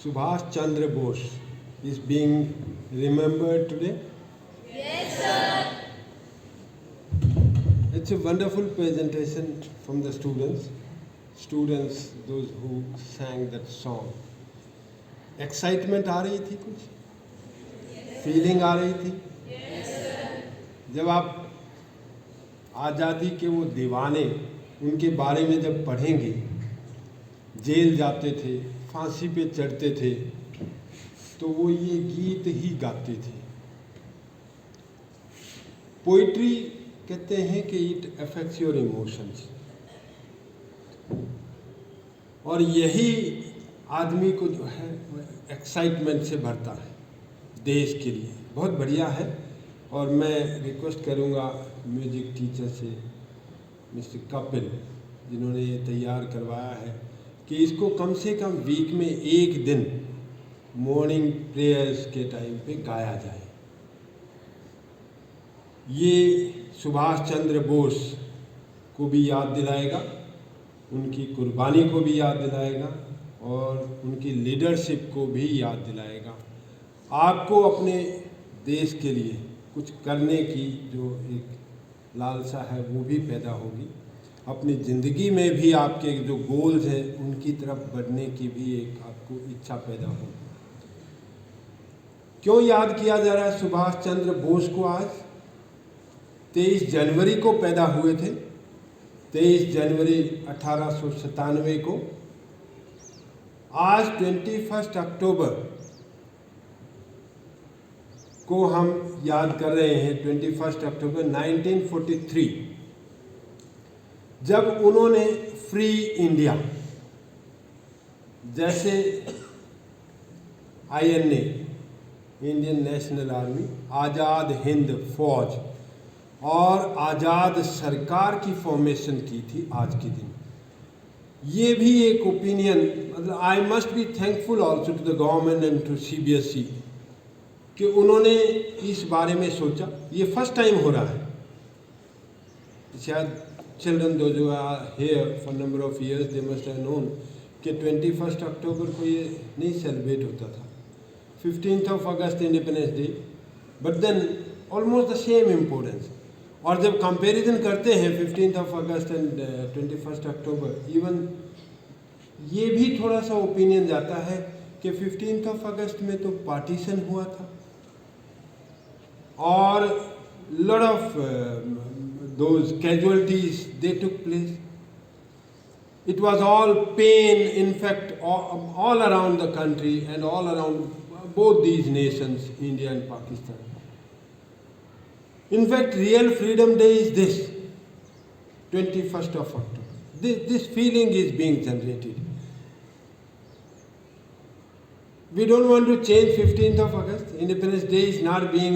Subhash Chandra Bose is being remembered today. Yes, sir. It's a wonderful presentation from the students. Students, those who sang that song. Excitement आ रही थी कुछ? Feeling आ रही थी? जब आप आज़ादी के वो दीवाने उनके बारे में जब पढ़ेंगे, जेल जाते थे, फांसी पे चढ़ते थे, तो वो ये गीत ही गाते थे। पोइट्री कहते हैं कि इट अफेक्ट्स योर इमोशंस, और यही आदमी को जो है एक्साइटमेंट से भरता है देश के लिए। बहुत बढ़िया है, और मैं रिक्वेस्ट करूँगा म्यूजिक टीचर से, मिस्टर कपिल, जिन्होंने ये तैयार करवाया है, कि इसको कम से कम वीक में एक दिन मॉर्निंग प्रेयर्स के टाइम पे गाया जाए। ये सुभाष चंद्र बोस को भी याद दिलाएगा, उनकी कुर्बानी को भी याद दिलाएगा, और उनकी लीडरशिप को भी याद दिलाएगा। आपको अपने देश के लिए कुछ करने की जो एक लालसा है वो भी पैदा होगी। अपनी ज़िंदगी में भी आपके जो गोल्स हैं उनकी तरफ बढ़ने की भी एक आपको इच्छा पैदा होगी। क्यों याद किया जा रहा है सुभाष चंद्र बोस को? आज 23 जनवरी को पैदा हुए थे, 23 जनवरी 1897 को। आज 21 अक्टूबर को हम याद कर रहे हैं, 21 अक्टूबर 1943, जब उन्होंने फ्री इंडिया, जैसे INA, Indian national army, Azad Hind फौज और आज़ाद सरकार की फॉर्मेशन की थी आज के दिन। ये भी एक ओपिनियन, मतलब I must be thankful also to the government and to CBSE कि उन्होंने इस बारे में सोचा। ये फर्स्ट टाइम हो रहा है। शायद चिल्ड्रन दो जो here for number of years they must have known कि 21 अक्टूबर को ये नहीं सेलिब्रेट होता था। 15 अगस्त Independence Day, but then almost the same importance. और जब कंपैरिजन करते हैं 15 अगस्त एंड 21 अक्टूबर, इवन ये भी थोड़ा सा ओपिनियन जाता है कि 15 अगस्त में तो पार्टीशन हुआ था, और lot of those casualties they took place. It was all pain, in fact, all around the country and all around both these nations, India and Pakistan. In fact, real Freedom Day is this, 21st of October. This feeling is being generated. We don't want to change 15th of August. Independence Day is not being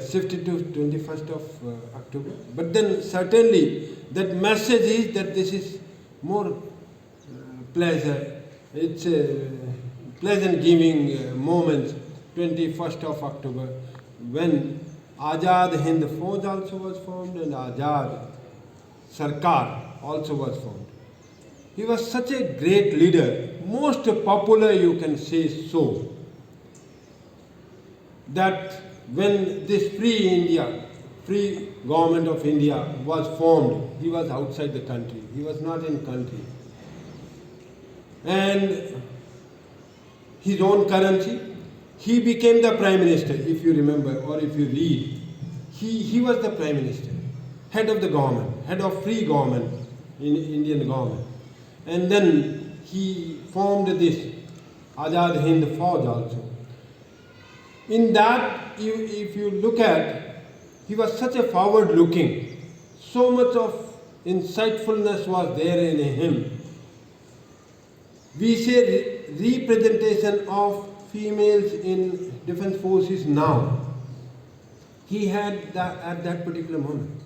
shifted to 21st of October. But then certainly that message is that this is more pleasure. It's a pleasant giving moment, 21st of October, when Azad Hind Fauj also was formed and Azad Sarkar also was formed. He was such a great leader, most popular, you can say so, that when this free government of India was formed, he was outside the country. He was not in country. And his own currency, he became the prime minister, if you remember, or if you read. He was the prime minister, head of the government, head of free government, in Indian government. And then he formed this Azad Hind Fauj also. In that, if you look at, he was such a forward-looking, so much of insightfulness was there in him. We say representation of females in defense forces now. He had that at that particular moment.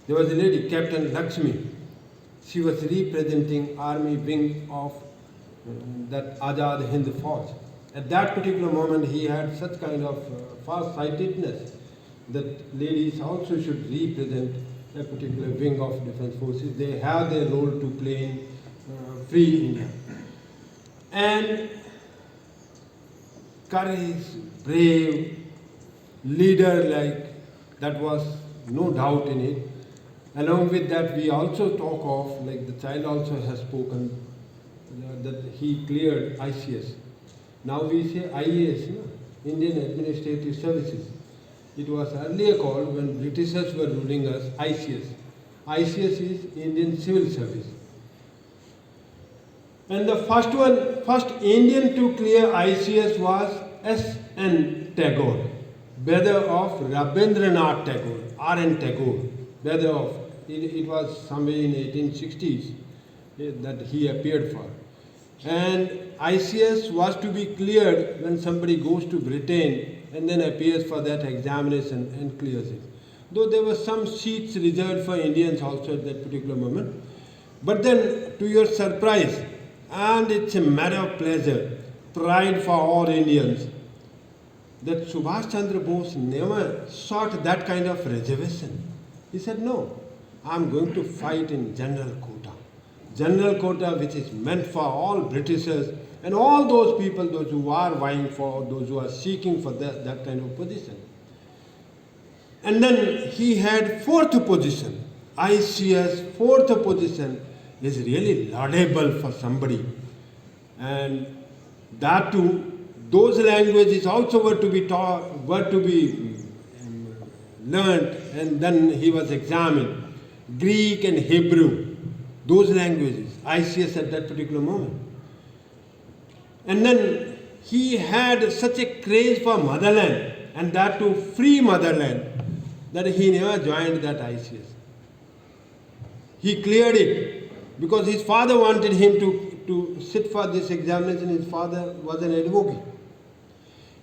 There was a lady, Captain Lakshmi. She was representing army wing of that Azad Hind Fauj. At that particular moment, he had such kind of far-sightedness that ladies also should represent a particular wing of defense forces. They have their role to play in free India. and courage, brave leader, like that was no doubt in it. Along with that, we also talk of, like the child also has spoken, that he cleared ICS. Now we say IAS, no? Indian Administrative Services. It was earlier called, when Britishers were ruling us, ICS. ICS is Indian Civil Service. And the first Indian to clear ICS was S.N. Tagore, brother of Rabindranath Tagore, R.N. Tagore, brother of, it was somewhere in 1860s that he appeared for. And ICS was to be cleared when somebody goes to Britain and then appears for that examination and clears it. Though there were some seats reserved for Indians also at that particular moment. But then, to your surprise, and it's a matter of pleasure, pride for all Indians, that Subhash Chandra Bose never sought that kind of reservation. He said, no, I'm going to fight in general quota. General quota, which is meant for all Britishers and all those people, those who are vying for, those who are seeking for that kind of position. And then he had fourth position. ICS, fourth position, is really laudable for somebody. And that too, those languages also were to be taught, were to be learned, and then he was examined. Greek and Hebrew, those languages, ICS at that particular moment. And then he had such a craze for motherland, and that too free motherland, that he never joined that ICS. He cleared it because his father wanted him to sit for this examination. His father was an advocate.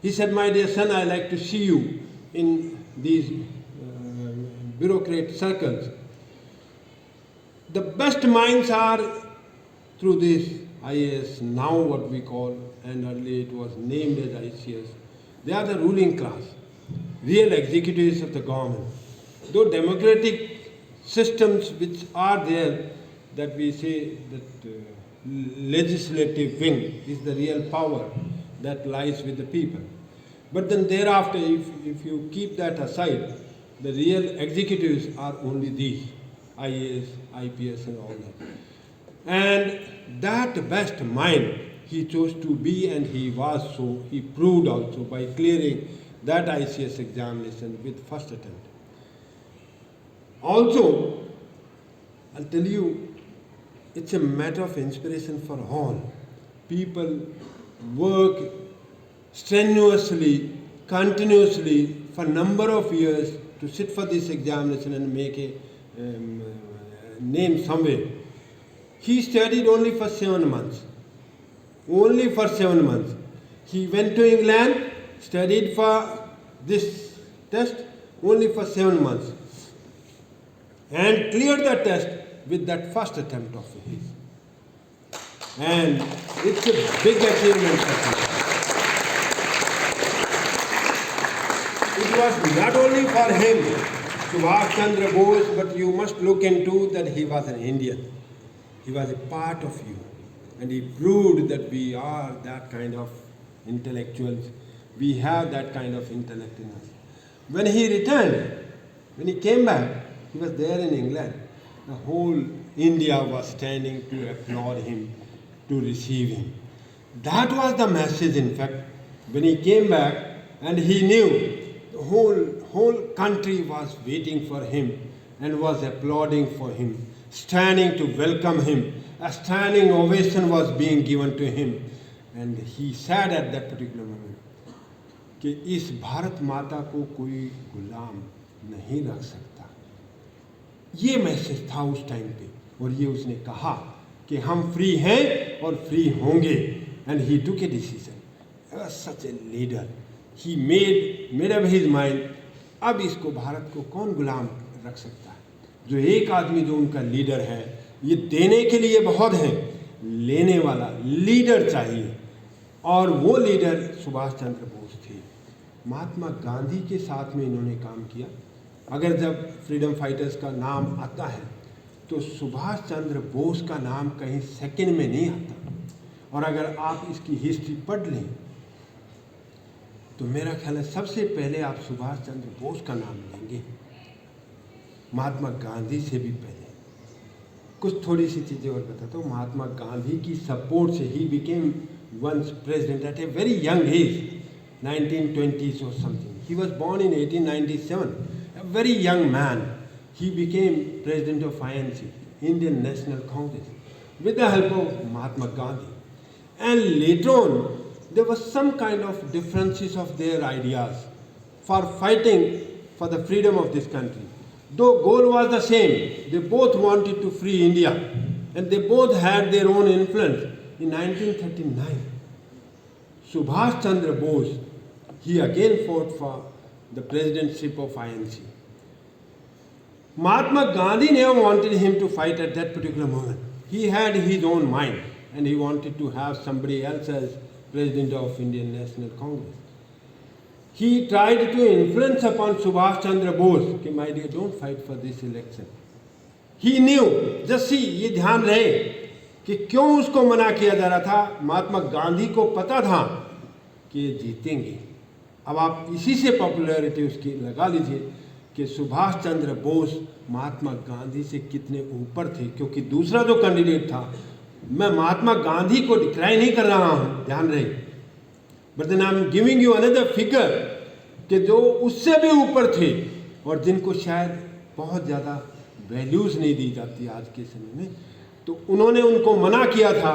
He said, my dear son, I like to see you in these bureaucrat circles. The best minds are through this IAS, now what we call, and earlier it was named as ICS. They are the ruling class, real executives of the government. Though democratic systems which are there, that we say that legislative wing is the real power that lies with the people. But then thereafter, if you keep that aside, the real executives are only these, IAS, IPS and all that. And that best mind he chose to be, and he was so, he proved also by clearing that ICS examination with first attempt. Also, I'll tell you, it's a matter of inspiration for all. People work strenuously, continuously for a number of years to sit for this examination and make a name somewhere. He studied only for 7 months. Only for 7 months. He went to England, studied for this test only for 7 months, and cleared the test with that first attempt of his. And it's a big achievement for him. It was not only for him, Subhash Chandra Bose, but you must look into that he was an Indian. He was a part of you. And he proved that we are that kind of intellectuals. We have that kind of intellect in us. When he returned, when he came back, he was there in England. The whole India was standing to applaud him, to receive him. That was the message, in fact. When he came back, and he knew the whole country was waiting for him and was applauding for him, standing to welcome him. A standing ovation was being given to him. And he said at that particular moment कि इस भारत माता को कोई गुलाम नहीं रख सकता. ये message था उस टाइम पे, और ये उसने कहा कि हम फ्री हैं और फ्री होंगे. And he took a decision. He was such a leader. He made up his mind. अब इसको भारत को कौन गुलाम रख सकता है? जो एक आदमी जो उनका लीडर है, ये देने के लिए बहुत है, लेने वाला लीडर चाहिए. और वो लीडर सुभाष चंद्र बोस थे. महात्मा गांधी के साथ में इन्होंने काम किया. अगर जब फ्रीडम फाइटर्स का नाम आता है तो सुभाष चंद्र बोस का नाम कहीं सेकंड में नहीं आता. और अगर आप इसकी हिस्ट्री पढ़ लें तो मेरा ख्याल है सबसे पहले आप सुभाष चंद्र बोस का नाम लेंगे, महात्मा गांधी से भी पहले। कुछ थोड़ी सी चीज़ें और बताता हूँ। महात्मा गांधी की सपोर्ट से ही became once president at a very young age, 1920s or something. He was born in 1897. A very young man. He became president of INC, Indian National Congress, with the help of Mahatma Gandhi. And later on, there was some kind of differences of their ideas for fighting for the freedom of this country. Though goal was the same, they both wanted to free India, and they both had their own influence. In 1939, Subhash Chandra Bose, he again fought for the presidentship of INC. Mahatma Gandhi never wanted him to fight at that particular moment. He had his own mind, and he wanted to have somebody else as president of Indian National Congress. He tried to influence upon Subhash Chandra Bose कि my dear, don't fight for this election. He knew, just see, ये ध्यान रहे कि क्यों उसको मना किया जा रहा था। महात्मा गांधी को पता था कि ये जीतेंगे। अब आप इसी से पॉपुलैरिटी उसकी लगा लीजिए कि सुभाष चंद्र बोस महात्मा गांधी से कितने ऊपर थे, क्योंकि दूसरा जो कैंडिडेट था, मैं महात्मा गांधी को डिक्राइन नहीं कर रहा हूँ, ध्यान रहे, but then I am giving you another figure कि जो उससे भी ऊपर थे और जिनको शायद बहुत ज़्यादा वैल्यूज़ नहीं दी जाती आज के समय में, तो उन्होंने उनको मना किया था।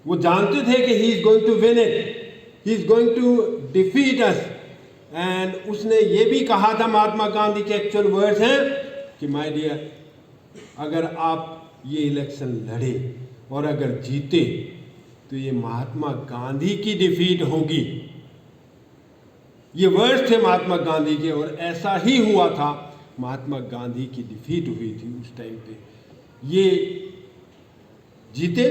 वो जानते थे कि he is going to win it, he is going to defeat us, and उसने ये भी कहा था, महात्मा गांधी के एक्चुअल वर्ड्स हैं कि माय डियर, अगर आप ये इलेक्शन लड़े और अगर जीते तो ये महात्मा गांधी की डिफीट होगी। ये वर्ड्स थे महात्मा गांधी के, और ऐसा ही हुआ था। महात्मा गांधी की डिफीट हुई थी उस टाइम पे। ये जीते,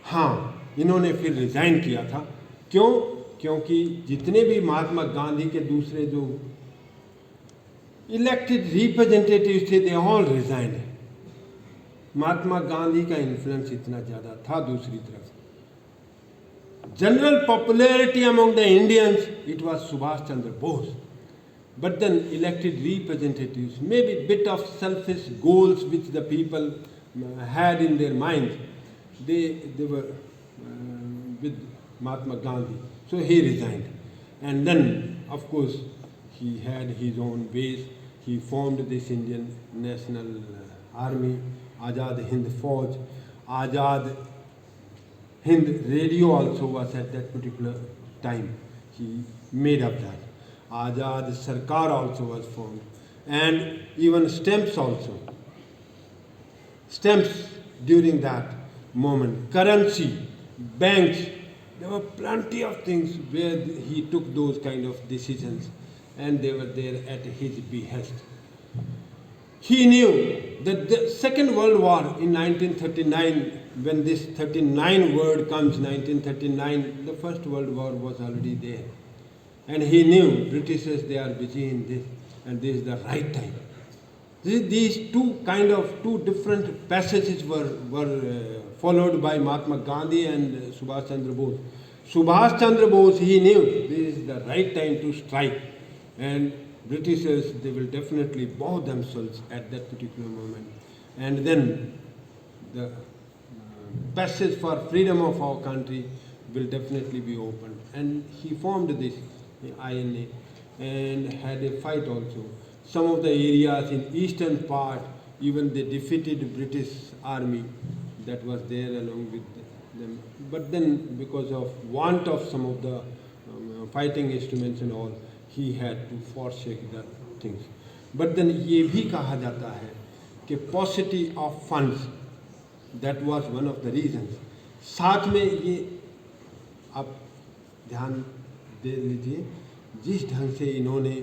हाँ, इन्होंने फिर रिजाइन किया था। क्यों? क्योंकि जितने भी महात्मा गांधी के दूसरे जो इलेक्टेड रिप्रेजेंटेटिव थे, they all resign. Mahatma Gandhi का इन्फ्लुएंस इतना ज़्यादा था। दूसरी तरफ general popularity among the Indians, it was Subhash Chandra Bose. But then elected representatives, maybe bit of selfish goals which the people had in their minds, they were with Mahatma Gandhi. So he resigned. And then, of course, he had his own ways. He formed this Indian National Army, Azad Hind Fauj, Azad Hind Radio also was at that particular time. He made up that. Azad Sarkar also was formed. And even stamps also. Stamps during that moment. Currency, banks, there were plenty of things where he took those kind of decisions, and they were there at his behest. He knew that the Second World War in 1939, when this 39 word comes, 1939, the First World War was already there. And he knew Britishers, they are busy in this, and this is the right time. These two different passages were followed by Mahatma Gandhi and Subhash Chandra Bose. Subhash Chandra Bose, he knew this is the right time to strike, and Britishers, they will definitely bow themselves at that particular moment. And then the passage for freedom of our country will definitely be opened. And he formed this INA and had a fight also. Some of the areas in eastern part, even they defeated British army that was there along with them. But then because of want of some of the fighting instruments and all, he had to forsake the things. But then ये भी कहा जाता है कि paucity of funds, that was one of the reasons. साथ में ये आप ध्यान दे लीजिए, जिस ढंग से इन्होंने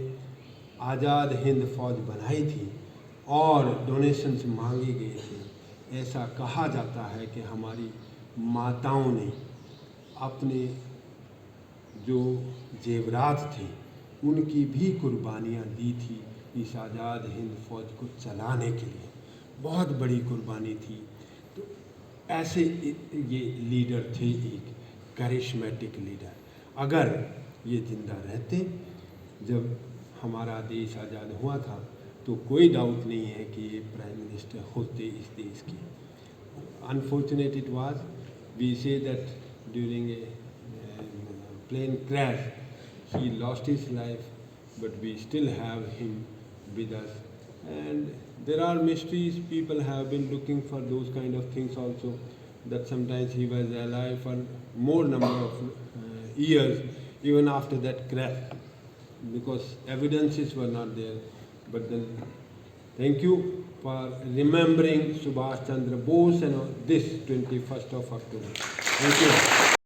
आज़ाद हिंद फौज बनाई थी और डोनेशंस मांगे गए थे, ऐसा कहा जाता है कि हमारी माताओं ने अपने जो जेवरात थे उनकी भी कुर्बानियाँ दी थी इस आज़ाद हिंद फौज को चलाने के लिए। बहुत बड़ी कुर्बानी थी। तो ऐसे ये लीडर थे, एक करिश्मेटिक लीडर। अगर ये जिंदा रहते जब हमारा देश आज़ाद हुआ था तो कोई डाउट नहीं है कि ये प्राइम मिनिस्टर होते इस देश के। Unfortunate it was, we say that during a plane crash he lost his life, but we still have him with us. And there are mysteries, people have been looking for those kind of things also, that sometimes he was alive for more number of years even after that crash, because evidences were not there. But then thank you for remembering Subhash Chandra Bose and this 21st of October. Thank you.